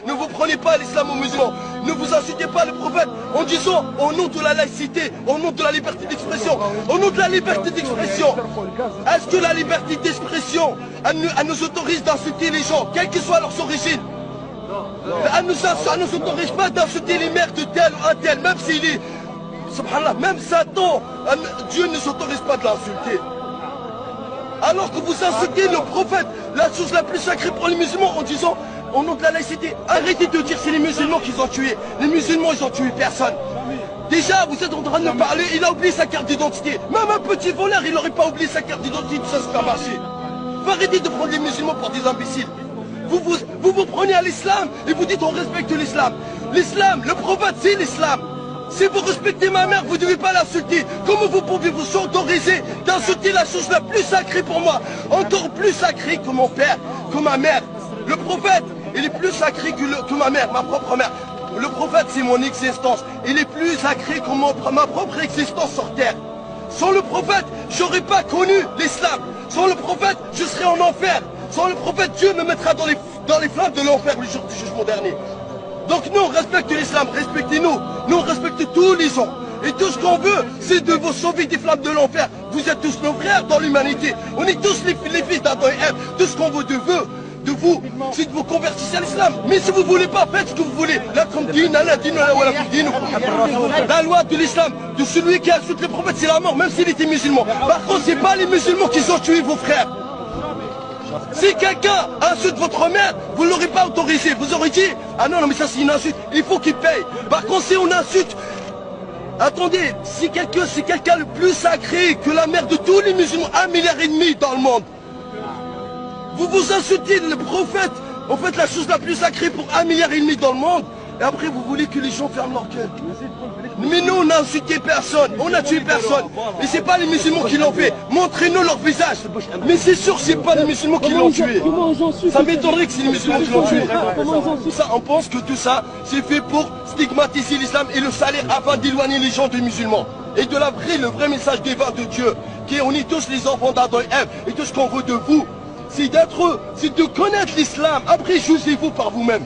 Ne vous prenez pas l'islam aux musulmans. Ne vous insultez pas le prophète en disant au nom de la laïcité, au nom de la liberté d'expression, au nom de la liberté d'expression. Est-ce que la liberté d'expression, elle nous autorise d'insulter les gens, quelle que soit leur origine? Elle ne nous autorise pas d'insulter les mères de tel ou un tel, même s'il est, subhanallah, même Satan, Dieu ne s'autorise pas de l'insulter. Alors que vous insultez le prophète, la chose la plus sacrée pour les musulmans en disant au nom de la laïcité, arrêtez de dire que c'est les musulmans qui ont tué. Les musulmans, ils ont tué personne. Déjà, vous êtes en train de me parler, il a oublié sa carte d'identité. Même un petit voleur, il n'aurait pas oublié sa carte d'identité de son supermarché. Vous arrêtez de prendre les musulmans pour des imbéciles. Vous prenez à l'islam et vous dites on respecte l'islam. L'islam, le prophète, c'est l'islam. Si vous respectez ma mère, vous ne devez pas l'insulter. Comment vous pouvez vous autoriser d'insulter la chose la plus sacrée pour moi? Encore plus sacrée que mon père, que ma mère. Le prophète, il est plus sacré que ma mère, ma propre mère. Le prophète, c'est mon existence. Il est plus sacré que ma propre existence sur terre. Sans le prophète, je n'aurais pas connu l'islam. Sans le prophète, je serais en enfer. Sans le prophète, Dieu me mettra dans les flammes de l'enfer le jour du jugement dernier. Donc nous, on respecte l'islam, respectez-nous. Nous, on respecte tous les gens. Et tout ce qu'on veut, c'est de vous sauver des flammes de l'enfer. Vous êtes tous nos frères dans l'humanité. On est tous les fils d'Adam et Ève. Tout ce qu'on veut de vous, c'est de vous convertir à l'islam. Mais si vous ne voulez pas, faites ce que vous voulez. La loi de l'islam, de celui qui insulte le prophète, c'est la mort, même s'il était musulman. Par contre, ce n'est pas les musulmans qui ont tué vos frères. Si quelqu'un insulte votre mère, vous ne l'aurez pas autorisé. Vous aurez dit, ah non, mais ça c'est une insulte, il faut qu'il paye. Par contre, si on insulte, attendez, si quelqu'un le plus sacré que la mère de tous les musulmans, 1,5 milliard dans le monde, vous insultez le prophète, en fait la chose la plus sacrée pour 1,5 milliard dans le monde, et après vous voulez que les gens ferment leur gueule. Mais nous, on n'a insulté personne, on n'a tué personne. Et c'est pas les musulmans qui l'ont fait. Montrez-nous leur visage. Mais c'est sûr que c'est pas les musulmans qui l'ont tué. Ça m'étonnerait que c'est les musulmans qui l'ont tué. Ça, on pense que tout ça, c'est fait pour stigmatiser l'islam et le salir afin d'éloigner les gens des musulmans. Et de le vrai message divin de Dieu, qui est on est tous les enfants d'Adam et Ève. Et tout ce qu'on veut de vous, c'est de connaître l'islam. Après, jugez-vous par vous-même.